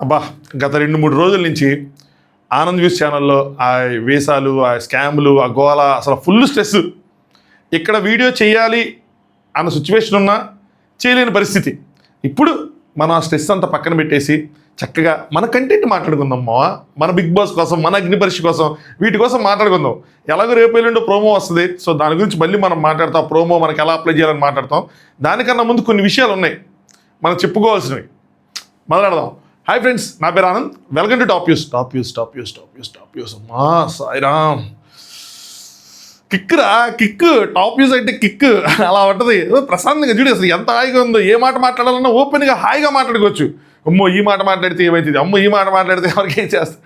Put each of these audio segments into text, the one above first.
అబ్బా గత 2-3 రోజుల నుంచి ఆనంద్ న్యూస్ ఛానల్లో ఆ వేసాలు, ఆ స్కాములు, ఆ గోల, అసలు ఫుల్ స్ట్రెస్. ఇక్కడ వీడియో చేయాలి అన్న సిచ్యువేషన్ ఉన్నా చేయలేని పరిస్థితి. ఇప్పుడు మనం ఆ స్ట్రెస్ అంతా పక్కన పెట్టేసి చక్కగా మన కంటెంట్ మాట్లాడుకుందాం మావా. మన బిగ్ బాస్ కోసం, మన అగ్ని పరీక్ష కోసం, వీటి కోసం మాట్లాడుకుందాం. ఎలాగో రేపు ఎల్లుండో ప్రోమో వస్తుంది. సో దాని గురించి మళ్ళీ మనం మాట్లాడతాం. ప్రోమో మనకి ఎలా అప్లై చేయాలని మాట్లాడతాం. దానికన్నా ముందు కొన్ని విషయాలు ఉన్నాయి మనం చెప్పుకోవాల్సినవి. మొదలెడదాం. హాయ్ ఫ్రెండ్స్, నా పేరు Anand. Welcome to top use. అమ్మా సాయిరామ్, కిక్రా కిక్. టాప్ యూస్ అంటే కిక్ అలా ఉంటుంది. ప్రశాంతంగా చూడు, అసలు ఎంత హాయిగా ఉందో. ఏ మాట మాట్లాడాలన్నా ఓపెన్గా హాయిగా మాట్లాడుకోవచ్చు. అమ్మో ఈ మాట మాట్లాడితే ఏమవుతుంది, అమ్మో ఈ మాట మాట్లాడితే ఎవరికి ఏం చేస్తా,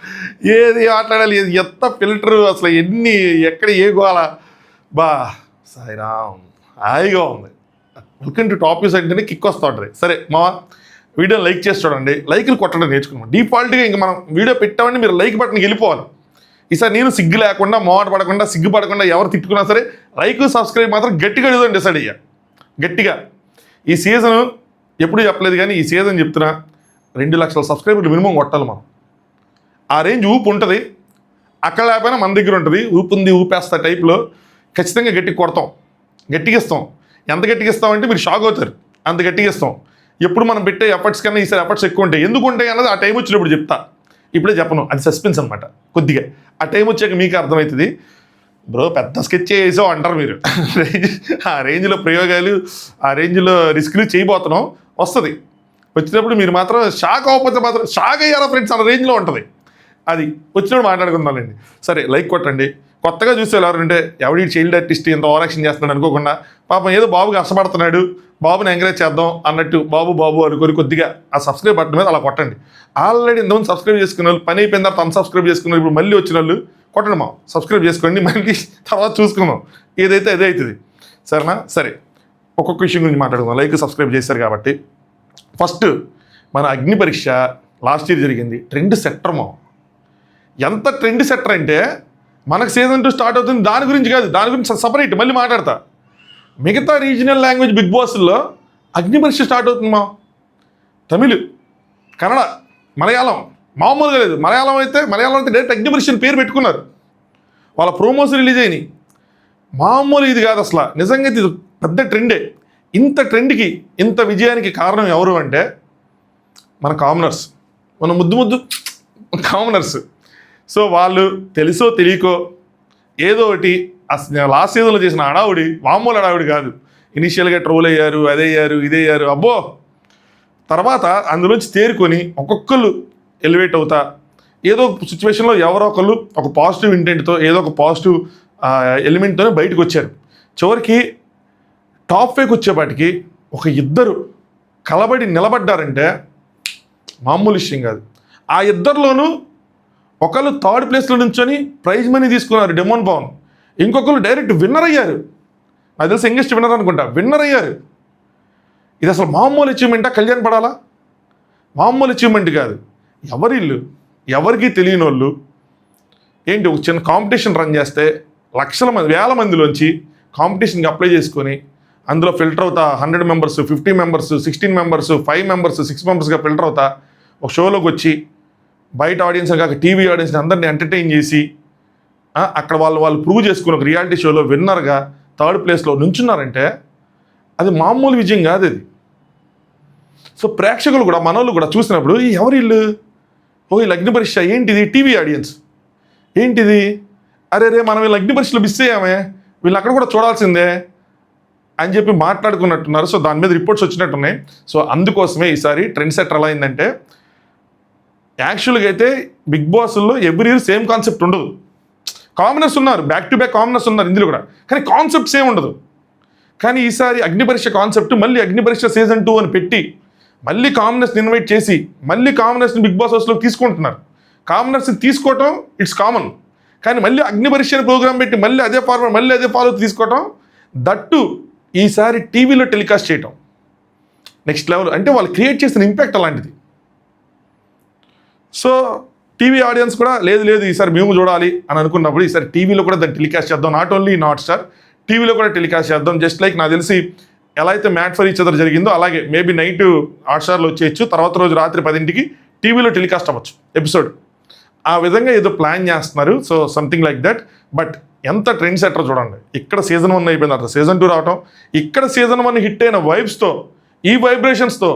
ఏది మాట్లాడాలి, ఎంత ఫిల్టరు, అసలు ఎన్ని ఎక్కడ ఏ గోల. బా సాయిరామ్, హాయిగా ఉంది. వెల్కమ్ టు టాప్ యూస్ అంటేనే కిక్ వస్తూ ఉంటుంది. సరే మావా, వీడియో లైక్ చేసి చూడండి. లైక్లు కొట్టడం నేర్చుకున్నాం. డిఫాల్ట్గా ఇంకా మనం వీడియో పెట్టామంటే మీరు లైక్ బటన్కి వెళ్ళిపోవాలి. ఈసారి నేను సిగ్గు లేకుండా, మోమాట పడకుండా, సిగ్గుపడకుండా ఎవరు తిట్టుకున్నా సరే లైక్, సబ్స్క్రైబ్ మాత్రం గట్టిగా అడుగుదాం. డిసైడ్ అయ్యా గట్టిగా. ఈ సీజన్ ఎప్పుడు చెప్పలేదు కానీ ఈ సీజన్ చెప్తున్నా, 2 లక్షల సబ్స్క్రైబర్లు మినిమం కొట్టాలి మనం. ఆ రేంజ్ ఊపు ఉంటుంది. అక్కడ లేకపోయినా మన దగ్గర ఉంటుంది. ఊపు ఉంది, ఊపేస్తా టైప్లో ఖచ్చితంగా గట్టిగా కొడతాం, గట్టిగా ఇస్తాం. ఎంత గట్టిగా ఇస్తామంటే మీరు షాక్ అవుతారు. అంత గట్టిగా ఇస్తాం. ఎప్పుడు మనం పెట్టే ఎఫర్ట్స్ కన్నా ఈసారి ఎఫర్ట్స్ ఎక్కువ ఉంటాయి. ఎందుకు ఉంటాయి అన్నది ఆ టైం వచ్చినప్పుడు చెప్తా. ఇప్పుడే చెప్పను, అది సస్పెన్స్ అనమాట. కొద్దిగా ఆ టైం వచ్చాక మీకు అర్థమవుతుంది. బ్రో పెద్ద స్కెచ్ చేసావు అంటారు మీరు. ఆ రేంజ్లో ప్రయోగాలు, ఆ రేంజ్లో రిస్క్లు చేయబోతున్నాం. వస్తుంది. వచ్చినప్పుడు మీరు మాత్రం షాక్ అవ్వకపోతే మాత్రం షాక్ అయ్యారా ఫ్రెండ్స్ అన్న రేంజ్లో ఉంటుంది. అది వచ్చినప్పుడు మాట్లాడుకుందాంలేండి. సరే లైక్ కొట్టండి. కొత్తగా చూసే ఎవరంటే ఎవడి చైల్డ్ ఆర్టిస్ట్ ఇంత ఓవరాక్షన్ చేస్తున్నాడు అనుకోకుండా, పాపం ఏదో బాబు కష్టపడుతున్నాడు, బాబుని ఎంకరేజ్ చేద్దాం అన్నట్టు బాబు అనుకొని కొద్దిగా ఆ సబ్స్క్రైబ్ బటన్ మీద అలా కొట్టండి. ఆల్రెడీ ఇంతమంది సబ్స్క్రైబ్ చేసుకున్న వాళ్ళు, పని అయిపోయిన తర్వాత అన్సబ్స్క్రైబ్ చేసుకున్న ఇప్పుడు మళ్ళీ వచ్చిన వాళ్ళు కొట్టండి. మా సబ్స్క్రైబ్ చేసుకోండి, మళ్ళీ తర్వాత చూసుకుందాం. ఏదైతే అదే అవుతుంది. సరేనా? సరే, ఒక్కొక్క విషయం గురించి మాట్లాడుకుందాం. లైక్, సబ్స్క్రైబ్ చేశారు కాబట్టి. ఫస్ట్ మన అగ్ని పరీక్ష లాస్ట్ ఇయర్ జరిగింది. ట్రెండ్ సెట్టర్ మా. ఎంత ట్రెండ్ సెట్టర్ అంటే మనకు సీజన్ 2 స్టార్ట్ అవుతుంది. దాని గురించి కాదు, దాని గురించి సపరేట్ మళ్ళీ మాట్లాడతా. మిగతా రీజనల్ లాంగ్వేజ్ బిగ్ బాస్లో అగ్ని పరీక్ష స్టార్ట్ అవుతుంది మా. తమిళ్, కన్నడ, మలయాళం మామూలుగా లేదు. మలయాళం అయితే డైరెక్ట్ అగ్ని పరీక్ష పేరు పెట్టుకున్నారు. వాళ్ళ ప్రోమోస్ రిలీజ్ అయినాయి. మామూలు ఇది కాదు అసలు. నిజంగా ఇది పెద్ద ట్రెండే. ఇంత ట్రెండ్కి, ఇంత విజయానికి కారణం ఎవరు అంటే మన కామనర్స్, మన ముద్దు కామనర్స్. సో వాళ్ళు తెలుసో తెలియకో ఏదో ఒకటి లాస్ట్ సీజన్లో చేసిన హడావుడి మామూలు హడావుడి కాదు. ఇనీషియల్గా ట్రోల్ అయ్యారు, అదయ్యారు, ఇదయ్యారు, అబ్బో. తర్వాత అందులోంచి తేరుకొని ఒక్కొక్కరు ఎలివేట్ అవుతా ఏదో ఒక సిచ్యువేషన్లో ఎవరో ఒకళ్ళు ఒక పాజిటివ్ ఇంటెంట్తో, ఏదో ఒక పాజిటివ్ ఎలిమెంట్తోనే బయటకు వచ్చారు. చివరికి టాప్ 5కి వచ్చేపాటికి ఒక ఇద్దరు కలబడి నిలబడ్డారంటే మామూలు విషయం కాదు. ఆ ఇద్దరిలోనూ ఒకళ్ళు 3rd ప్లేస్లో నుంచొని ప్రైజ్ మనీ తీసుకున్నారు, డెమోన్ పవన్. ఇంకొకరు డైరెక్ట్ విన్నర్ అయ్యారు. నాకు తెలిసి యంగెస్ట్ విన్నర్ అనుకుంటా, విన్నర్ అయ్యారు. ఇది అసలు మామూలు అచీవ్మెంటా? కళ్యాణ్ పడాలా? మామూలు అచీవ్మెంట్ కాదు. ఎవరిల్లు, ఎవరికి తెలియని వాళ్ళు ఏంటి, ఒక చిన్న కాంపిటీషన్ రన్ చేస్తే లక్షల మంది, వేల మందిలోంచి కాంపిటీషన్కి అప్లై చేసుకొని అందులో ఫిల్టర్ అవుతా 100 మెంబర్స్, 50 మెంబర్స్, 16 మెంబర్స్, 5 మెంబర్స్, 6 మెంబర్స్గా ఫిల్టర్ అవుతా ఒక షోలోకి వచ్చి బయట ఆడియన్స్ కాక టీవీ ఆడియన్స్ని అందరినీ ఎంటర్టైన్ చేసి అక్కడ వాళ్ళు ప్రూవ్ చేసుకుని ఒక రియాలిటీ షోలో విన్నర్గా 3rd ప్లేస్లో నుంచున్నారంటే అది మామూలు విజయం కాదు అది. సో ప్రేక్షకులు కూడా, మనోళ్ళు కూడా చూసినప్పుడు ఎవరు వీళ్ళు, వీళ్ళు అగ్ని పరీక్ష ఏంటిది, టీవీ ఆడియన్స్ ఏంటిది, అరే మనం వీళ్ళు అగ్ని పరీక్షలో మిస్ అయ్యామే, వీళ్ళు అక్కడ కూడా చూడాల్సిందే అని చెప్పి మాట్లాడుకున్నట్టున్నారు. సో దాని మీద రిపోర్ట్స్ వచ్చినట్టున్నాయి. సో అందుకోసమే ఈసారి ట్రెండ్ సెటర్ ఎలా అయిందంటే, యాక్చువల్గా అయితే బిగ్ బాస్లో ఎవ్రీ ఇయర్ సేమ్ కాన్సెప్ట్ ఉండదు. కామనర్స్ ఉన్నారు, బ్యాక్ టు బ్యాక్ కామనర్స్ ఉన్నారు ఇందులో కూడా, కానీ కాన్సెప్ట్ సేమ్ ఉండదు. కానీ ఈసారి అగ్ని పరీక్ష కాన్సెప్ట్ మళ్ళీ అగ్ని పరీక్ష సీజన్ 2 అని పెట్టి మళ్ళీ కామనర్స్ని ఇన్వైట్ చేసి మళ్ళీ కామనర్స్ని బిగ్ బాస్ హౌస్లోకి తీసుకుంటున్నారు. కామనర్స్ని తీసుకోవటం ఇట్స్ కామన్, కానీ మళ్ళీ అగ్ని పరీక్ష ప్రోగ్రామ్ పెట్టి మళ్ళీ అదే ఫార్మర్, మళ్ళీ అదే ఫాలో తీసుకోవటం, దట్టు ఈసారి టీవీలో టెలికాస్ట్ చేయటం నెక్స్ట్ లెవెల్. అంటే వాళ్ళు క్రియేట్ చేసిన ఇంపాక్ట్ అలాంటిది. సో టీవీ ఆడియన్స్ కూడా లేదు ఈసారి మేము చూడాలి అని అనుకున్నప్పుడు ఈసారి టీవీలో కూడా దాన్ని టెలికాస్ట్ చేద్దాం. నాట్ ఓన్లీ నాట్ స్టార్, టీవీలో కూడా టెలికాస్ట్ చేద్దాం. జస్ట్ లైక్ నాకు తెలిసి ఎలా అయితే మ్యాట్ ఫర్ ఈచ్ అదర్ జరిగిందో అలాగే మేబీ నైట్ హాట్స్టార్లో వచ్చేయచ్చు, తర్వాత రోజు రాత్రి 10కి టీవీలో టెలికాస్ట్ అవ్వచ్చు ఎపిసోడ్. ఆ విధంగా ఏదో ప్లాన్ చేస్తున్నారు. So something like that. But ఎంత ట్రెండ్ సెటర్ చూడండి. ఇక్కడ సీజన్ 1 అయిపోయింది, అట్లా సీజన్ 2 రావటం, ఇక్కడ సీజన్ 1 హిట్ అయిన వైబ్స్తో, ఈ వైబ్రేషన్స్తో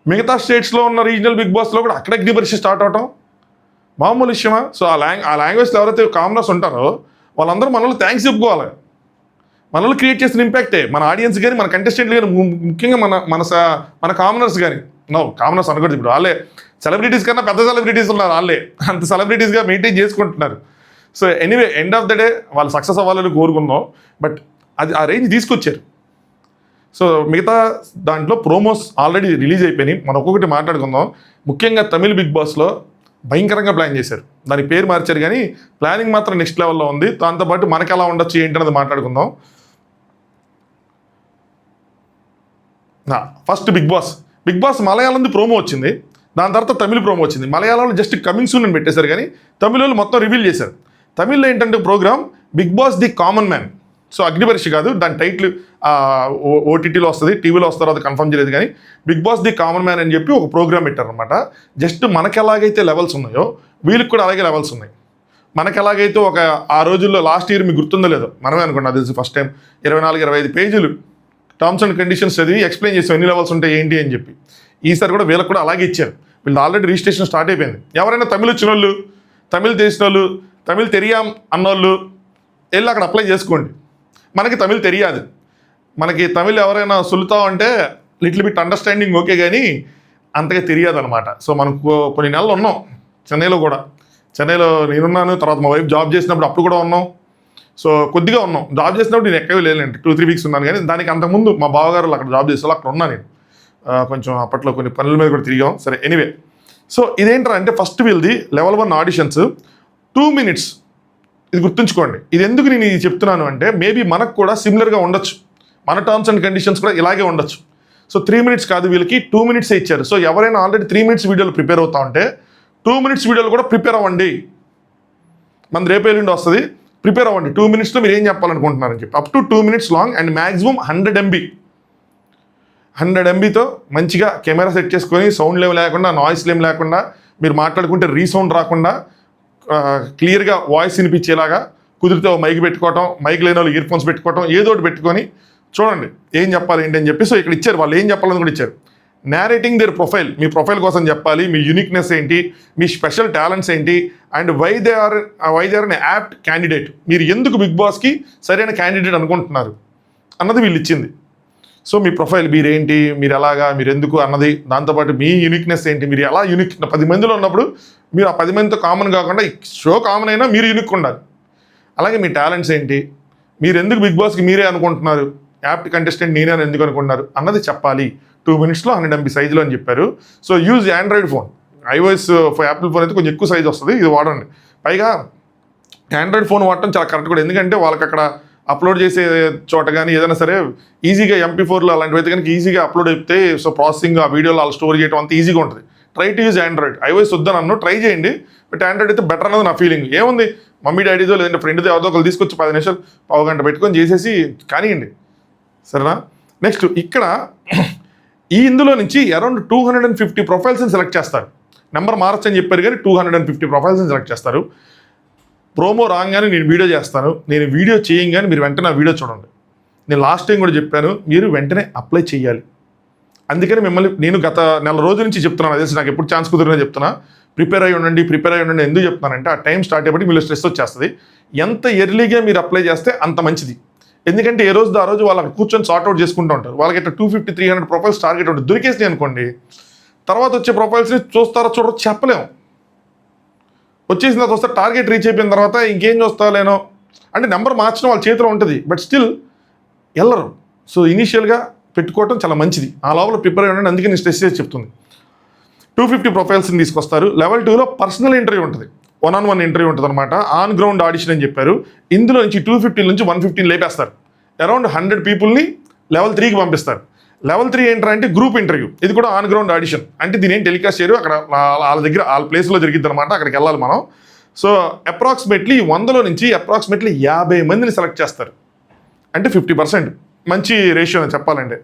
మిగతా స్టేట్స్లో ఉన్న రీజనల్ బిగ్ బాస్లో కూడా అక్కడ అగ్నిపరీక్ష స్టార్ట్ అవటం మామూలు విషయమా? సో ఆ లాంగ్వేజ్లో ఎవరైతే కామనర్స్ ఉంటారో వాళ్ళందరూ మనల్ని థ్యాంక్స్ చెప్పుకోవాలి. మనల్ని క్రియేట్ చేసిన ఇంపాక్టే మన ఆడియన్స్ కానీ, మన కంటెస్టెంట్లు కానీ, ముఖ్యంగా మన కామనర్స్ కానీ. కామనర్స్ అనకూడదు, ఇప్పుడు వాళ్ళే సెలబ్రిటీస్ కన్నా పెద్ద సెలబ్రిటీస్ ఉన్నారు, వాళ్ళే అంత సెలబ్రిటీస్గా మెయింటైన్ చేసుకుంటున్నారు. So anyway, end of the day వాళ్ళు సక్సెస్ అవ్వాలని కోరుకుందాం. బట్ అది ఆ రేంజ్ తీసుకొచ్చారు. సో మిగతా దాంట్లో ప్రోమోస్ ఆల్రెడీ రిలీజ్ అయిపోయినాయి, మనం ఒక్కొక్కటి మాట్లాడుకుందాం. ముఖ్యంగా తమిళ్ బిగ్ బాస్లో భయంకరంగా ప్లాన్ చేశారు. దాని పేరు మార్చారు కానీ ప్లానింగ్ మాత్రం నెక్స్ట్ లెవెల్లో ఉంది. దాంతోపాటు మనకి ఎలా ఉండొచ్చు ఏంటనేది మాట్లాడుకుందాం. ఫస్ట్ బిగ్ బాస్ మలయాళంది ప్రోమో వచ్చింది, దాని తర్వాత తమిళ ప్రోమో వచ్చింది. మలయాళంలో జస్ట్ కమింగ్ సూన్ అని పెట్టేశారు కానీ తమిళలో మొత్తం రివీల్ చేశారు. తమిళ్లో ఏంటంటే programme Bigg Boss the common man. So అగ్నిపరీక్ష కాదు, దాని టైటిల్ ఓటీటీలో వస్తుంది, టీవీలో వస్తారో అది కన్ఫర్మ్ చేయలేదు కానీ Bigg Boss the common man అని చెప్పి ఒక ప్రోగ్రామ్ పెట్టారనమాట. జస్ట్ మనకి ఎలాగైతే లెవెల్స్ ఉన్నాయో వీళ్ళకి కూడా అలాగే లెవెల్స్ ఉన్నాయి. మనకి ఎలాగైతే ఒక ఆ రోజుల్లో లాస్ట్ ఇయర్ మీకు గుర్తుందో లేదో, మనమే అనుకోండి, అది తెలిసి ఫస్ట్ టైం 24-25 పేజీలు టర్మ్స్ అండ్ కండిషన్స్ చదివి ఎక్స్ప్లెయిన్ చేసాం ఎన్ని లెవెల్స్ ఉంటాయి ఏంటి అని చెప్పి. ఈసారి కూడా వీళ్ళకి కూడా అలాగే ఇచ్చారు. వీళ్ళు ఆల్రెడీ రిజిస్ట్రేషన్ స్టార్ట్ అయిపోయింది. ఎవరైనా తమిళ్ వచ్చిన వాళ్ళు, తమిళ్ తెలిసిన వాళ్ళు, తమిళ్ తెలియాం అన్నోళ్ళు వెళ్ళి అక్కడ అప్లై చేసుకోండి. మనకి తమిళ్ తెలియదు, మనకి తమిళ్ ఎవరైనా సులుతా అంటే లిటిల్ బిట్ అండర్స్టాండింగ్ ఓకే కానీ అంతగా తెలియదు అనమాట. సో మనకు కొన్ని నెలలు ఉన్నాం చెన్నైలో కూడా. చెన్నైలో నేనున్నాను, తర్వాత మా వైఫ్ జాబ్ చేసినప్పుడు అప్పుడు కూడా ఉన్నాం. సో కొద్దిగా ఉన్నాం. జాబ్ చేసినప్పుడు నేను ఎక్కవే లేనండి, 2-3 వీక్స్ ఉన్నాను. కానీ దానికి అంతకుముందు మా బావగారు అక్కడ జాబ్ చేసేవాళ్ళు, అక్కడ ఉన్నా నేను. కొంచెం అప్పట్లో కొన్ని పనుల మీద కూడా తిరిగాం. సరే ఎనీవే, సో ఇదేంటారా అంటే ఫస్ట్ వీళ్ళది లెవెల్ 1 ఆడిషన్స్ 2 minutes. ఇది గుర్తుంచుకోండి. ఇది ఎందుకు నేను ఇది చెప్తున్నాను అంటే మేబీ మనకు కూడా సిమిలర్గా ఉండొచ్చు, మన టర్మ్స్ అండ్ కండిషన్స్ కూడా ఇలాగే ఉండొచ్చు. సో 3 minutes కాదు, వీళ్ళకి 2 minutes ఇచ్చారు. సో ఎవరైనా ఆల్రెడీ 3 minutes వీడియోలు ప్రిపేర్ అవుతా ఉంటే 2 minutes వీడియోలు కూడా ప్రిపేర్ అవ్వండి. మన రేపు ఎల్లుండి వస్తుంది, ప్రిపేర్ అవ్వండి. 2 minutesలో మీరు ఏం చెప్పాలనుకుంటున్నారని చెప్పి up to 2 minutes long and maximum 100 MB. 100 MBతో మంచిగా కెమెరా సెట్ చేసుకొని సౌండ్ ఏమి లేకుండా, నాయిస్లు ఏమి లేకుండా, మీరు మాట్లాడుకుంటే రీసౌండ్ రాకుండా క్లియర్గా వాయిస్ వినిపించేలాగా కుదిరితే మైక్ పెట్టుకోవటం, మైక్ లేని వాళ్ళు ఇయర్ ఫోన్స్ పెట్టుకోవటం, ఏదో ఒకటి పెట్టుకొని చూడండి ఏం చెప్పాలి ఏంటి అని చెప్పి. సో ఇక్కడ ఇచ్చారు, వాళ్ళు ఏం చెప్పాలని కూడా ఇచ్చారు. నేరేటింగ్ దేర్ ప్రొఫైల్, మీ ప్రొఫైల్ కోసం చెప్పాలి, మీ యూనిక్నెస్ ఏంటి, మీ స్పెషల్ టాలెంట్స్ ఏంటి, and why they are an apt candidate, మీరు ఎందుకు బిగ్ బాస్కి సరైన క్యాండిడేట్ అనుకుంటున్నారు అన్నది వీళ్ళు ఇచ్చింది. సో మీ ప్రొఫైల్, మీరేంటి, మీరు ఎలాగా, మీరు ఎందుకు అన్నది, దాంతోపాటు మీ యూనిక్నెస్ ఏంటి, మీరు ఎలా యూనిక్ 10 మందిలో ఉన్నప్పుడు మీరు ఆ 10 మందితో కామన్ కాకుండా షో కామన్ అయినా మీరు యూనిక్ ఉండాలి. అలాగే మీ టాలెంట్స్ ఏంటి, మీరు ఎందుకు బిగ్ బాస్కి మీరే అనుకుంటున్నారు, యాప్ట్ కంటెస్టెంట్ నేనే అని ఎందుకు అనుకుంటున్నారు అన్నది చెప్పాలి. 2 minutesలో 100 MB సైజులో అని చెప్పారు. So use Android phone, iOS Apple phone అయితే కొంచెం ఎక్కువ సైజ్ వస్తుంది, ఇది వాడండి. పైగా ఆండ్రాయిడ్ ఫోన్ వాడటం చాలా కరెక్ట్ కూడా, ఎందుకంటే వాళ్ళకి అక్కడ అప్లోడ్ చేసే చోట కానీ ఏదైనా సరే ఈజీగా MP4లో అలాంటివి అయితే కనుక ఈజీగా అప్లోడ్ అయిపోతే, సో ప్రాసెసింగ్ ఆ వీడియోలో వాళ్ళు స్టోర్ చేయడం అంత ఈజీగా ఉంటుంది. Try to use Android. iOS వద్దని అన్ను, ట్రై చేయండి. బట్ ఆండ్రాయిడ్ అయితే బెటర్ అన్నది నా ఫీలింగ్. ఏముంది, మమ్మీ డాడీతో లేదంటే ఫ్రెండ్తో ఎవరిదో ఒకరు తీసుకొచ్చి 10 నిమిషాలు పావు గంట పెట్టుకొని చేసేసి కానివ్వండి, సరేనా. నెక్స్ట్ ఇక్కడ ఇందులో నుంచి అరౌండ్ 250 ప్రొఫైల్స్ని సెలెక్ట్ చేస్తారు. నెంబర్ మార్చని చెప్పారు కానీ 250 ప్రొఫైల్స్ని సెలెక్ట్ చేస్తారు. ప్రోమో రాగానే నేను వీడియో చేస్తాను, నేను వీడియో చేయంగానే మీరు వెంటనే ఆ వీడియో చూడండి. నేను లాస్ట్ టైం కూడా చెప్పాను, మీరు వెంటనే అప్లై చేయాలి. అందుకని మిమ్మల్ని నేను గత నెల రోజుల నుంచి చెప్తున్నాను, అదే నాకు ఎప్పుడు ఛాన్స్ కుదిరినా చెప్తున్నా, ప్రిపేర్ అయ్యి ఉండండి. ఎందుకు చెప్తున్నానంటే ఆ టైం స్టార్ట్ అయిపోయి మీరు స్ట్రెస్ వచ్చేస్తుంది. ఎంత ఎర్లీగా మీరు అప్లై చేస్తే అంత మంచిది. ఎందుకంటే ఏ రోజు ఆ రోజు వాళ్ళకి కూర్చొని సార్ట్అవుట్ చేసుకుంటూ ఉంటారు. వాళ్ళకి ఇట్లా 250-300 ప్రొఫైల్స్ టార్గెట్ ఉంటుంది. దొరికేసినాయి అనుకోండి, తర్వాత వచ్చే ప్రొఫైల్స్ని చూస్తారో చూడరో చెప్పలేము. వచ్చేసిన తర్వాత వస్తే టార్గెట్ రీచ్ అయిపోయిన తర్వాత ఇంకేం చూస్తాలేనో అంటే నెంబర్ మార్చడం వాళ్ళ చేతిలో ఉంటుంది, బట్ స్టిల్ వెళ్ళరు. సో ఇనీషియల్గా పెట్టుకోవటం చాలా మంచిది. ఆ లోపల ప్రిపేర్ అయ్యండి. అందుకే నేను స్ట్రెస్ చేసి చెప్తుంది. 250 ప్రొఫైల్స్ని తీసుకొస్తారు. లెవెల్ 2లో పర్సనల్ ఇంటర్వ్యూ ఉంటుంది, 1-on-1 ఇంటర్వ్యూ ఉంటుంది అనమాట. ఆన్ గ్రౌండ్ ఆడిషన్ అని చెప్పారు. ఇందులో నుంచి 250 నుంచి 115 లేపేస్తారు. అరౌండ్ 100 పీపుల్ని లెవెల్ 3కి పంపిస్తారు. లెవెల్ 3 ఏంటంటే గ్రూప్ ఇంటర్వ్యూ. ఇది కూడా ఆన్ గ్రౌండ్ ఆడిషన్. అంటే దీని ఏం టెలికాస్ట్ చేయరు, అక్కడ వాళ్ళ దగ్గర వాళ్ళ ప్లేస్లో జరిగిద్ది అనమాట. అక్కడికి వెళ్ళాలి మనం. సో అప్రాక్సిమేట్లీ 100లో నుంచి అప్రాక్సిమేట్లీ 50 మందిని సెలెక్ట్ చేస్తారు. అంటే 50%. మంచి రేషియో అని చెప్పాలంటే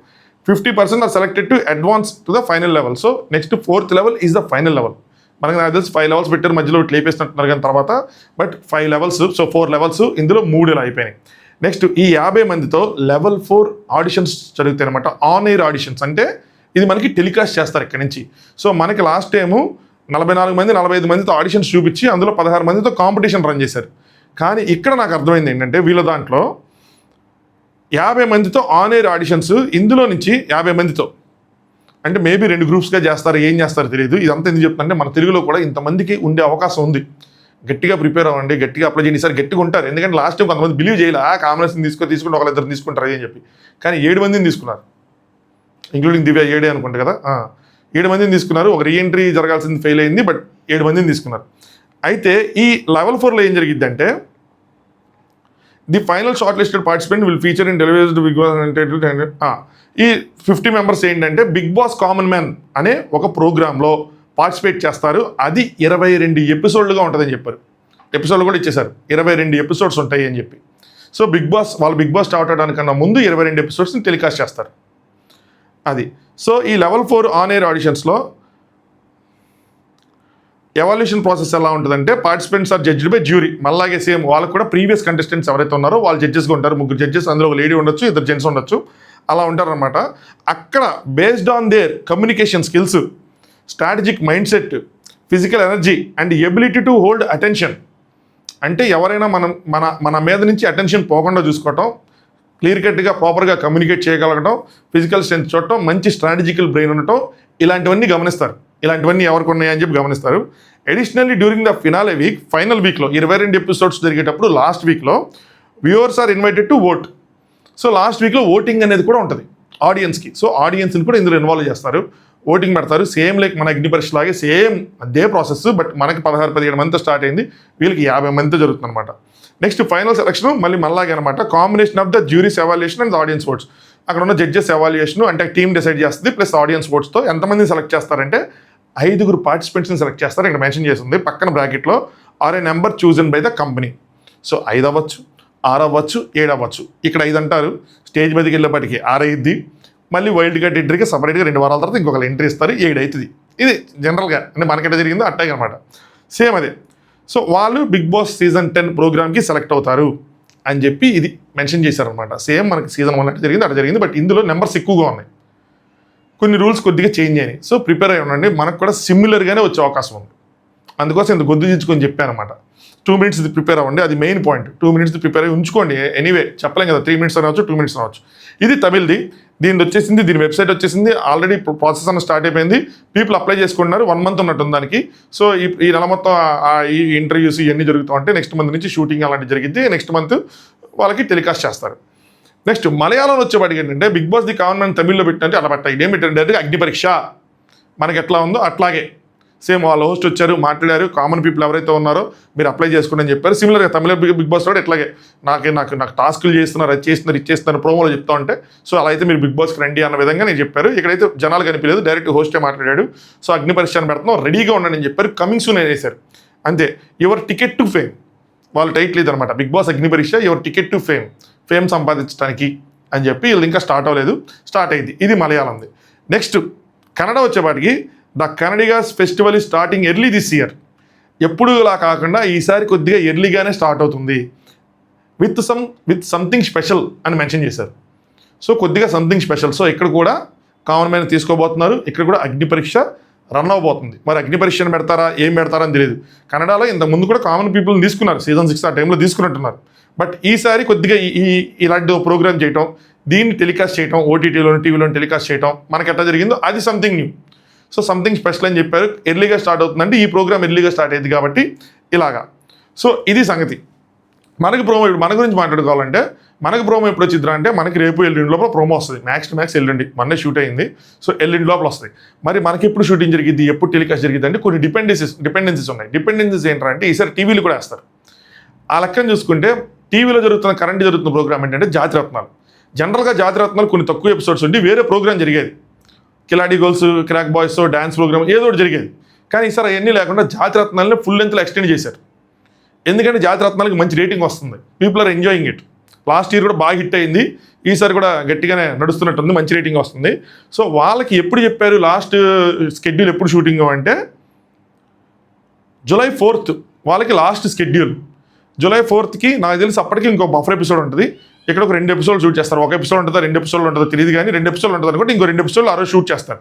50% are selected to advance to the final level. So next 4th level is the final level. మనకి నాకు తెలిసి 5 లెవెల్స్ పెట్టారు, మధ్యలో లేపేస్తున్నారు కానీ తర్వాత, బట్ 5 లెవెల్స్. సో 4 లెవెల్స్, ఇందులో 3 ఇలా అయిపోయినాయి. నెక్స్ట్ ఈ 50 మందితో లెవెల్ 4 ఆడిషన్స్ జరుగుతాయి అనమాట. ఆన్ ఎయిర్ ఆడిషన్స్ అంటే ఇది మనకి టెలికాస్ట్ చేస్తారు ఇక్కడ నుంచి. సో మనకి లాస్ట్ టైము 44 మంది 45 మందితో ఆడిషన్స్ చూపించి అందులో 16 మందితో కాంపిటీషన్ రన్ చేశారు. కానీ ఇక్కడ నాకు అర్థమైంది ఏంటంటే వీళ్ళ దాంట్లో 50 మందితో ఆన్ ఎయిర్ ఆడిషన్స్, ఇందులో నుంచి 50 మందితో అంటే మేబీ 2 గ్రూప్స్గా చేస్తారు, ఏం చేస్తారో తెలియదు. ఇదంతా ఎందుకు చెప్తుందంటే మన తెలుగులో కూడా ఇంతమందికి ఉండే అవకాశం ఉంది. గట్టిగా ప్రిపేర్ అవ్వండి, గట్టిగా అప్లై చేయండి. ఈసారి గట్టిగా ఉంటారు, ఎందుకంటే లాస్ట్ టైం కొంతమంది బిలీవ్ చేయాలి కాంబినేషన్ తీసుకుంటే ఒకళ్ళిద్దరు తీసుకుంటారు అని చెప్పి. కానీ 7 మందిని తీసుకున్నారు, ఇంక్లూడింగ్ దివ్య 7 అనుకుంటా కదా. 7 మందిని తీసుకున్నారు. ఒక రీఎంట్రీ జరగాల్సింది ఫెయిల్ అయింది, బట్ 7 మందిని తీసుకున్నారు. అయితే ఈ లెవెల్ 4లో ఏం జరిగిద్దంటే the final shortlisted participant will feature in television Bigg Boss. ఈ 50 మెంబర్స్ ఏంటంటే బిగ్ బాస్ కామన్ మ్యాన్ అనే ఒక ప్రోగ్రాంలో పార్టిసిపేట్ చేస్తారు. అది 22 ఎపిసోడ్లుగా ఉంటుందని చెప్పారు. ఎపిసోడ్లు కూడా ఇచ్చేసారు, 22 ఎపిసోడ్స్ ఉంటాయి అని చెప్పి. సో బిగ్ బాస్ స్టార్ట్ అవడానికన్నా ముందు 22 ఎపిసోడ్స్ని టెలికాస్ట్ చేస్తారు. అది. సో ఈ లెవెల్ 4 ఆన్ ఎయిర్ ఆడిషన్స్లో ఎవాల్యూషన్ ప్రాసెస్ ఎలా ఉంటుందంటే participants are judged by jury. మళ్ళాగే సేమ్ వాళ్ళకు కూడా ప్రీవియస్ కంటెస్టెంట్స్ ఎవరైతే ఉన్నారో వాళ్ళు జడ్జెస్గా ఉంటారు. 3 జడ్జెస్, అందులో ఒక లేడీ ఉండొచ్చు, 2 జెంట్స్ ఉండొచ్చు, అలా ఉంటారనమాట. అక్కడ based on their communication skills, strategic mind set, physical energy and ability to hold attention, అంటే ఎవరైనా మన మీద నుంచి అటెన్షన్ పోకుండా చూసుకోవటం, క్లియర్ కట్గా ప్రాపర్గా కమ్యూనికేట్ చేయగలగడం, ఫిజికల్ స్ట్రెంత్ చూడటం, మంచి స్ట్రాటజికల్ బ్రెయిన్ ఉండటం, ఇలాంటివన్నీ గమనిస్తారు. ఇలాంటివన్నీ ఎవరికి ఉన్నాయని చెప్పి గమనిస్తారు. Additionally during the finale week, final వీక్లో 22 ఎపిసోడ్స్ జరిగేటప్పుడు లాస్ట్ వీక్లో viewers are invited to vote. So last వీక్లో ఓటింగ్ అనేది కూడా ఉంటుంది ఆడియన్స్కి. సో ఆడియన్స్ని కూడా ఇందులో ఇన్వాల్వ్ చేస్తారు, ఓటింగ్ పెడతారు. సేమ్ లైక్ మన అగ్ని పరీక్ష లాగే సేమ్ అదే ప్రాసెస్, బట్ మనకి 16-17 మందితో స్టార్ట్ అయింది, వీళ్ళకి 50 మందితో జరుగుతుంది అనమాట. నెక్స్ట్ ఫైనల్ సెలక్షన్ మళ్ళీ అనమాట. Combination of the jury's evaluation and audience votes. అక్కడ ఉన్న జడ్జెస్ ఎవాల్యుయేషన్ అంటే టీమ్ డిసైడ్ చేస్తుంది, ప్లస్ ఆడియన్స్ ఓట్స్తో ఎంతమందిని సెలెక్ట్ చేస్తారంటే 5 పార్టిసిపెంట్స్ని సెలెక్ట్ చేస్తారు. ఇక్కడ మెన్షన్ చేస్తుంది పక్కన బ్రాకెట్లో, or a number chosen by the company. So 5 అవ్వచ్చు, 6 అవ్వచ్చు, 7 అవ్వచ్చు. ఇక్కడ 5 అంటారు, స్టేజ్ మీదకి వెళ్ళేపటికి 6 అయ్యిద్ది. మళ్ళీ వైల్డ్ కార్డ్ ఎంట్రీకి సపరేట్గా 2 వారాల తర్వాత ఇంకొక ఎంట్రీ ఇస్తారు, 7 అవుతుంది. ఇది జనరల్గా అంటే మనకెట్లా జరిగిందో అట్టాగే అనమాట, సేమ్ అదే. సో వాళ్ళు బిగ్ బాస్ సీజన్ 10 ప్రోగ్రామ్కి సెలెక్ట్ అవుతారు అని చెప్పి ఇది మెన్షన్ చేశారనమాట. సేమ్ మనకి సీజన్ 1 అంటే జరిగింది, అట్లా జరిగింది. బట్ ఇందులో నెంబర్స్ ఎక్కువగా ఉన్నాయి, కొన్ని రూల్స్ కొద్దిగా చేంజ్ అయినాయి. సో ప్రిపేర్ అయ్యి ఉండండి, మనకు కూడా సిమిలర్గానే వచ్చే అవకాశం ఉంది. అందుకోసం ఇంత గొద్దుదించుకొని చెప్పాను అనమాట. 2 మినిట్స్ ప్రిపేర్ అవ్వండి, అది మెయిన్ పాయింట్. 2 మినిట్స్ ప్రిపేర్ అయ్యి ఉంచుకోండి. ఎనీవే చెప్పలేం కదా, 3 మినిట్స్ అనవచ్చు, 2 మినిట్స్ అనవచ్చు. ఇది తమిళ్ది, దీని వచ్చేసింది, దీని వెబ్సైట్ వచ్చేసింది, ఆల్రెడీ ప్రాసెస్ అన్న స్టార్ట్ అయిపోయింది. పీపుల్ అప్లై చేసుకుంటున్నారు, 1 మంత్ ఉన్నట్టుంది దానికి. సో ఈ నెల మొత్తం ఈ ఇంటర్వ్యూస్ ఇవన్నీ జరుగుతూ ఉంటే నెక్స్ట్ మంత్ నుంచి షూటింగ్ అలాంటివి జరిగింది. నెక్స్ట్ మంత్ వాళ్ళకి టెలికాస్ట్ చేస్తారు. నెక్స్ట్ మలయాళంలో వచ్చేవాడికి ఏంటంటే Bigg Boss the common man తమిళ్లో పెట్టినట్టు అలా పెట్టా. ఇదేం పెట్టండి డైరెక్ట్గా అగ్ని పరీక్ష మనకి ఎట్లా ఉందో అట్లాగే సేమ్ వాళ్ళ హోస్ట్ వచ్చారు, మాట్లాడారు, కామన్ పీపుల్ ఎవరైతే ఉన్నారో మీరు అప్లై చేసుకోండి అని చెప్పారు. సిమిలర్గా తమిళ బిగ్ బాస్ కూడా ఇట్లాగే నాకు టాస్కులు చేస్తున్నారు, అది చేస్తున్నారు, ఇచ్చేస్తున్నారు, ప్రోమోలో చెప్తా ఉంటే సో అలా అయితే మీరు బిగ్ బాస్కి రండి అన్న విధంగా నేను చెప్పారు. ఇక్కడైతే జనాలు కనిపించలేదు, డైరెక్ట్ హోస్టే మాట్లాడాడు. సో అగ్ని పరీక్ష అని పెడుతున్నాం, రెడీగా ఉండండి అని చెప్పారు. కమింగ్ సూన్ అనేసారు అంతే. యువర్ టికెట్ టు ఫేమ్, వాళ్ళ టైటిల్ ఇదనమాట, బిగ్ బాస్ అగ్ని పరీక్ష యువర్ టికెట్ టు ఫేమ్ సంపాదించడానికి అని చెప్పి వీళ్ళు ఇంకా స్టార్ట్ అవ్వలేదు, స్టార్ట్ అయింది. ఇది మలయాళంది. నెక్స్ట్ కన్నడ వచ్చేపాటికి ద కన్నడిగాస్ ఫెస్టివల్ ఈ స్టార్టింగ్ ఎర్లీ దిస్ ఇయర్. ఎప్పుడు ఇలా కాకుండా ఈసారి కొద్దిగా ఎర్లీగానే స్టార్ట్ అవుతుంది విత్ సంథింగ్ స్పెషల్ అని మెన్షన్ చేశారు. సో కొద్దిగా సంథింగ్ స్పెషల్. సో ఇక్కడ కూడా కామన్ మ్యాన్ తీసుకోబోతున్నారు, ఇక్కడ కూడా అగ్ని పరీక్ష రన్ అవ్వబోతుంది. మరి అగ్ని పరీక్షను పెడతారా, ఏం పెడతారా అని తెలియదు. కన్నడలో ఇంతకుముందు కూడా కామన్ పీపుల్ని తీసుకున్నారు, సీజన్ 6 ఆ టైంలో తీసుకున్నట్టున్నారు. బట్ ఈసారి కొద్దిగా ఇలాంటి ప్రోగ్రామ్ చేయటం, దీన్ని టెలికాస్ట్ చేయటం, ఓటీటీలోని టీవీలోని టెలికాస్ట్ చేయటం, మనకి ఎట్లా జరిగిందో అది something new. So something special అని చెప్పారు. ఎర్లీగా స్టార్ట్ అవుతుందంటే ఈ ప్రోగ్రామ్ ఎర్లీగా స్టార్ట్ అయింది కాబట్టి ఇలాగా. సో ఇది సంగతి. మనకి ప్రోమో ఇప్పుడు మన గురించి మాట్లాడుకోవాలంటే మనకి ప్రోమో ఎప్పుడు వచ్చిద్దా అంటే మనకి రేపు ఎల్లుండి లోపల ప్రోమో వస్తుంది. మ్యాక్స్ ఎల్లుండి, మొన్నే షూట్ అయింది. సో ఎల్లుండి లోపల వస్తుంది. మరి మనకి ఎప్పుడు షూటింగ్ జరిగింది, ఎప్పుడు టెలికాస్ట్ జరిగింది అంటే కొన్ని డిపెండెన్సీస్ ఉన్నాయి. డిపెండెన్సీస్ ఏంటంటే ఈసారి టీవీలు కూడా వేస్తారు. ఆ లెక్కను చూసుకుంటే టీవీలో కరెంట్ జరుగుతున్న ప్రోగ్రామ్ ఏంటంటే జాతిరత్నాలు. జనరల్గా జాతిరత్నాలు కొన్ని తక్కువ ఎపిసోడ్స్ ఉండి వేరే ప్రోగ్రామ్ జరిగేది, కిలాడి గోల్స్, క్రాక్ బాయ్స్, డ్యాన్స్ ప్రోగ్రామ్ ఏదో ఒకటి జరిగేది. కానీ ఈసారి అవన్నీ లేకుండా జాతిరత్నాలని ఫుల్ లెంత్లో ఎక్స్టెండ్ చేశారు. ఎందుకంటే జాతిరత్నాలకి మంచి రేటింగ్ వస్తుంది, people are enjoying it. Last year కూడా బాగా హిట్ అయింది, ఈసారి కూడా గట్టిగానే నడుస్తున్నట్టుంది, మంచి రేటింగ్ వస్తుంది. సో వాళ్ళకి ఎప్పుడు చెప్పారు లాస్ట్ షెడ్యూల్ ఎప్పుడు షూటింగ్ అంటే July 4th వాళ్ళకి లాస్ట్ షెడ్యూల్. July 4th నాకు తెలిసి అప్పటికి ఇంకో బఫర్ ఎపిసోడ్ ఉంటుంది. ఇక్కడ ఒక 2 ఎపిసోడ్లు షూట్ చేస్తారు. ఒక ఎపిసోడ్ ఉంటుందా 2 ఎపిసోడ్లు ఉంటుందో తెలియదు, కానీ 2 ఎపిసోడ్లు ఉంటుంది అనుకుంటే ఇంకో 2 ఎపిసోడ్లు ఆ రోజు షూట్ చేస్తారు.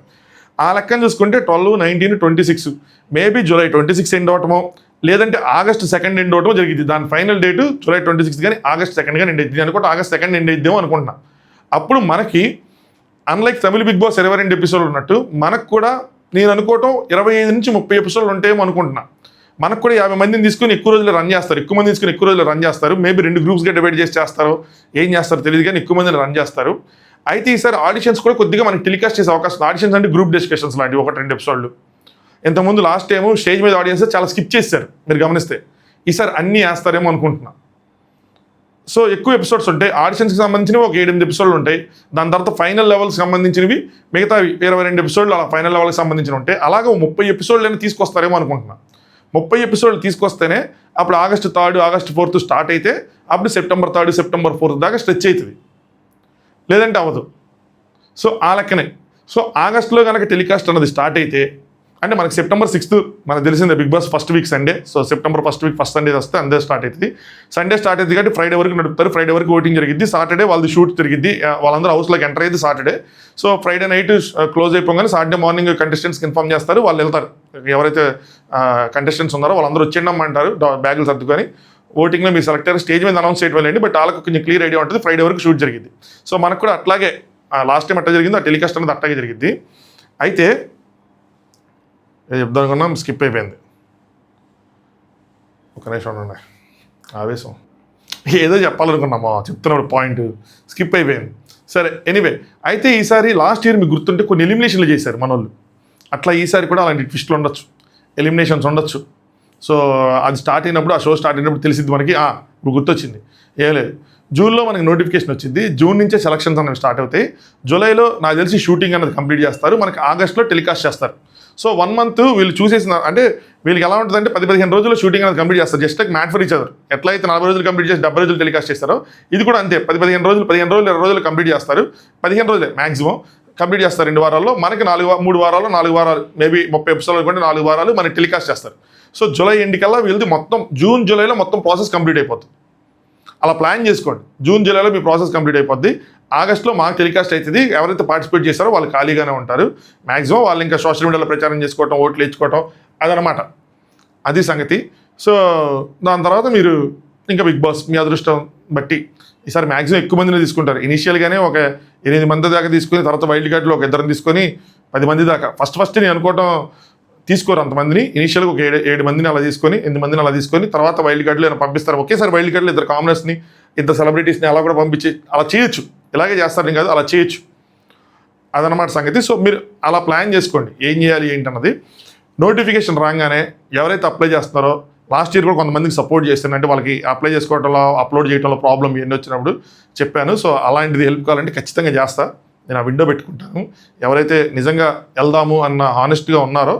ఆ లెక్కను చూసుకుంటే 12, 19, 26 మేబీ July 26 ఎండ్ అవటమో లేదంటే August 2 ఎండ్ అవటమో జరిగింది. దాని ఫైనల్ డేటు July 26 కానీ August 2 కానీ ఎండ్ అయింది అనుకుంటే August 2 ఎండ్ అయిద్దేమో అనుకుంటున్నా. అప్పుడు మనకి అన్లైక్ తమిళ బిగ్ బాస్ 22 ఎపిసోడ్లు ఉన్నట్టు మనకు కూడా నేను అనుకోవటం 25 నుంచి 30 ఎపిసోడ్లు ఉంటాయేమో అనుకుంటున్నా. మనకు కూడా 50 మందిని తీసుకుని ఎక్కువ రోజులు రన్ చేస్తారు, ఎక్కువ మంది తీసుకుని ఎక్కువ రోజులు రన్ చేస్తారు. మేబీ 2 గ్రూప్స్గా డివైడ్ చేసి చేస్తారు, ఏం చేస్తారో తెలియదు, కానీ ఎక్కువ మందిని రన్ చేస్తారు. అయితే ఈసారి ఆడిషన్స్ కూడా కొద్దిగా మనకి టెలికాస్ట్ చేసే అవకాశం. ఆడిషన్స్ అంటే గ్రూప్ డిస్కషన్స్ లాంటివి 1-2 ఎపిసోడ్లు. ఇంతకుముందు లాస్ట్ టైం స్టేజ్ మీద ఆడియన్స్ చాలా స్కిప్ చేశారు మీరు గమనిస్తే. ఈసారి అన్నీ వేస్తారేమో అనుకుంటున్నా. సో ఎక్కువ ఎపిసోడ్స్ ఉంటాయి. ఆడిషన్స్కి సంబంధించినవి ఒక 7-8 ఎపిసోడ్లు ఉంటాయి. దాని తర్వాత ఫైనల్ లెవెల్కి సంబంధించినవి మిగతావి 22 ఎపిసోడ్లు అలా ఫైనల్ లెవెల్కి సంబంధించిన ఉంటాయి. అలాగే 30 ఎపిసోడ్లని తీసుకొస్తారేమో అనుకుంటున్నా. 30 ఎపిసోడ్లు తీసుకొస్తేనే అప్పుడు August 3, August 4 స్టార్ట్ అయితే అప్పుడు September 3, September 4 దాకా స్ట్రెచ్ అవుతుంది, లేదంటే అవ్వదు. సో ఆ లెక్కనే. సో ఆగస్టులో కనుక టెలికాస్ట్ అన్నది స్టార్ట్ అయితే అంటే మనకి September 6 మనకు తెలిసిందే Bigg Boss first week Sunday. So September 1st week first Sunday వస్తే అందే స్టార్ట్ అవుతుంది. సండే స్టార్ట్ అవుతుంది కాబట్టి ఫ్రైడే వరకు నడుపుతారు. ఫ్రైడే వరకు ఓటింగ్ జరిగింది. సాటర్డే వాళ్ళది షూట్ తిరిగిద్ది, వాళ్ళందరూ హౌస్లోకి ఎంటర్ అయ్యింది Saturday. So Friday night close అయిపోగానే సాటర్డే మార్నింగ్ కంటెస్టెంట్స్కి ఇన్ఫార్మ్ చేస్తారు, వాళ్ళు వెళ్తారు. ఎవరైతే కంటెస్టెంట్స్ ఉన్నారో వాళ్ళందరూ వచ్చేయమంటారు బ్యాగులు సర్దుకొని. ఓటింగ్లో మీరు సెలెక్ట్ అయ్యారు, స్టేజ్ మీద అనౌన్స్ చేయడం వెళ్ళండి, బట్ వాళ్ళకి కొంచెం క్లియర్ ఐడియా ఉంటుంది. ఫ్రైడే వరకు షూట్ జరిగింది. సో మనకు కూడా అట్లాగే లాస్ట్ టైం అట్లా జరిగింది, ఆ టెలికాస్ట్ అనేది అట్లాగే జరిగింది. అయితే చెప్దాం అనుకున్నాం, స్కిప్ అయిపోయింది. ఒక నిమిషం ఉండండి, ఆవేశం ఏదో చెప్పాలనుకున్నామా చెప్తున్నప్పుడు పాయింట్ స్కిప్ అయిపోయింది. సరే ఎనీవే, అయితే ఈసారి లాస్ట్ ఇయర్ మీకు గుర్తుంటే కొన్ని ఎలిమినేషన్లు చేశారు మన వాళ్ళు. అట్లా ఈసారి కూడా అలాంటి ట్విస్ట్లు ఉండొచ్చు, ఎలిమినేషన్స్ ఉండొచ్చు. సో అది స్టార్ట్ అయినప్పుడు, ఆ షో స్టార్ట్ అయినప్పుడు తెలిసింది మనకి. ఇప్పుడు గుర్తొచ్చింది, ఏం లేదు, జూన్లో మనకి నోటిఫికేషన్ వచ్చింది. జూన్ నుంచే సెలక్షన్స్ అనేవి స్టార్ట్ అవుతాయి. జూలైలో నాకు తెలిసి షూటింగ్ అనేది కంప్లీట్ చేస్తారు, మనకి ఆగస్ట్లో టెలికాస్ట్ చేస్తారు. సో 1 month వీళ్ళు చూసేసిన అంటే వీళ్ళకి ఎలా ఉంటుందంటే 10-15 రోజుల్లో షూటింగ్ అనేది కంప్లీట్ చేస్తారు. Just like made for each other. ఎట్లా అయితే 40 రోజులు కంప్లీట్ చేసి 70 రోజులు టెలికాస్ట్ చేస్తారో ఇది కూడా అంతే. 10-15 రోజులు 20 రోజులు కంప్లీట్ చేస్తారు. 15 రోజులే మ్యాక్సిమం కంప్లీట్ చేస్తారు 2 వారాల్లో. మనకి 3 వారాలు 4 వారాలు మేబీ 30 ఎపిసోడ్లు అనుకుంటే 4 వారాలు మనకి టెలికాస్ట్ చేస్తారు. సో జూలై ఎండ్కల్లా వీళ్ళది మొత్తం జూన్ జూలైలో మొత్తం ప్రాసెస్ కంప్లీట్ అయిపోతుంది. అలా ప్లాన్ చేసుకోండి. జూన్ జూలైలో మీ ప్రాసెస్ కంప్లీట్ అయిపోద్ది. ఆగస్ట్లో మాకు టెలికాస్ట్ అవుతుంది. ఎవరైతే పార్టిసిపేట్ చేస్తారో వాళ్ళు ఖాళీగానే ఉంటారు. మ్యాక్సిమం వాళ్ళు ఇంకా సోషల్ మీడియాలో ప్రచారం చేసుకోవటం, ఓట్లు ఇచ్చుకోవటం, అదనమాట, అది సంగతి. సో దాని తర్వాత మీరు ఇంకా బిగ్ బాస్ మీ అదృష్టం బట్టి ఈసారి మ్యాక్సిమం ఎక్కువ మందిని తీసుకుంటారు. ఇనీషియల్గానే ఒక 8 మంది దాకా తీసుకుని తర్వాత వైల్డ్ కార్డులో ఒక 2 తీసుకొని 10 మంది దాకా ఫస్ట్ నేను అనుకోవటం తీసుకోరు అంతమందిని. ఇనీషియల్గా ఒక 7 మందిని అలా తీసుకొని 8 మందిని అలా తీసుకొని తర్వాత వైల్డ్ కార్డులో ఏమైనా పంపిస్తారు. ఒకేసారి వైల్డ్ కార్డులో 2 కామనర్స్ని 2 సెలబ్రిటీస్ని అలా కూడా పంపించి అలా చేయొచ్చు. ఇలాగే చేస్తారని కాదు, అలా చేయొచ్చు, అదనమాట సంగతి. సో మీరు అలా ప్లాన్ చేసుకోండి ఏం చేయాలి ఏంటన్నది. నోటిఫికేషన్ రాగానే ఎవరైతే అప్లై చేస్తున్నారో, లాస్ట్ ఇయర్ కూడా కొంతమందికి సపోర్ట్ చేస్తాను అంటే వాళ్ళకి అప్లై చేసుకోవడంలో అప్లోడ్ చేయడంలో ప్రాబ్లం ఎన్ని వచ్చినప్పుడు చెప్పాను. సో అలాంటిది హెల్ప్ కావాలంటే ఖచ్చితంగా చేస్తా. నేను ఆ విండో పెట్టుకుంటాను. ఎవరైతే నిజంగా వెళ్దాము అన్న హానెస్ట్గా ఉన్నారో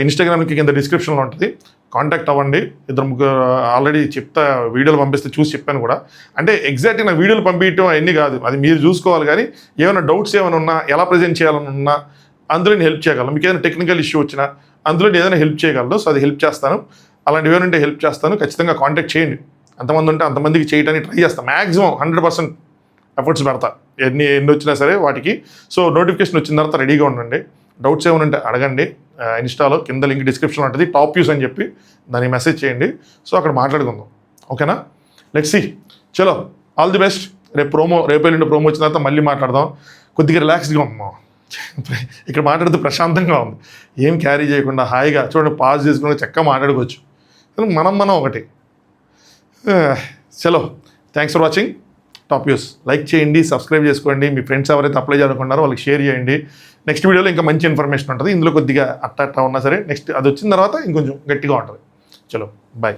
ఇన్స్టాగ్రామ్కి కింద డిస్క్రిప్షన్లో ఉంటుంది, కాంటాక్ట్ అవ్వండి. 2-3 ఆల్రెడీ చెప్తా, వీడియోలు పంపిస్తే చూసి చెప్పాను కూడా. అంటే ఎగ్జాక్ట్గా నా వీడియోలు పంపించడం అవన్నీ కాదు, అది మీరు చూసుకోవాలి. కానీ ఏమైనా డౌట్స్ ఏమైనా ఉన్నా, ఎలా ప్రజెంట్ చేయాలని ఉన్నా అందులో నేను హెల్ప్ చేయగలను. మీకు ఏదైనా టెక్నికల్ ఇష్యూ వచ్చినా అందులో నేను ఏదైనా హెల్ప్ చేయగలను. సో అది హెల్ప్ చేస్తాను. అలాంటివి ఏమైనా హెల్ప్ చేస్తాను. ఖచ్చితంగా కాంటాక్ట్ చేయండి. అంతమంది ఉంటే అంతమందికి చేయడానికి ట్రై చేస్తాను. మ్యాక్సిమం 100% ఎఫర్ట్స్ పెడతా ఎన్ని వచ్చినా సరే వాటికి. సో నోటిఫికేషన్ వచ్చిన తర్వాత రెడీగా ఉండండి. డౌట్స్ ఏమైనా ఉంటే అడగండి. ఇన్స్టాలో కింద లింక్ డిస్క్రిప్షన్లో ఉంటుంది, టాప్ వ్యూస్ అని చెప్పి దానికి మెసేజ్ చేయండి. సో అక్కడ మాట్లాడుకుందాం, ఓకేనా? Let's see. చలో, ఆల్ ది బెస్ట్. రేపు ఎల్లుండి ప్రోమో వచ్చిన తర్వాత మళ్ళీ మాట్లాడదాం. కొద్దిగా రిలాక్స్గా ఉన్నాం. ఇక్కడ మాట్లాడితే ప్రశాంతంగా ఉంది, ఏం క్యారీ చేయకుండా హాయిగా చూడండి, పాజ్ చేసుకుని చక్కగా మాట్లాడుకోవచ్చు. మనం ఒకటి. చలో, thanks for watching top views. Like చేయండి, సబ్స్క్రైబ్ చేసుకోండి. మీ ఫ్రెండ్స్ ఎవరైతే అప్లై చేయాలనుకున్నారో వాళ్ళకి షేర్ చేయండి. నెక్స్ట్ వీడియోలో ఇంకా మంచి ఇన్ఫర్మేషన్ ఉంటుంది. ఇందులో కొద్దిగా అట్టా ఉన్నా సరే నెక్స్ట్ అది వచ్చిన తర్వాత ఇంకొంచెం గట్టిగా ఉంటుంది. చలో, బాయ్.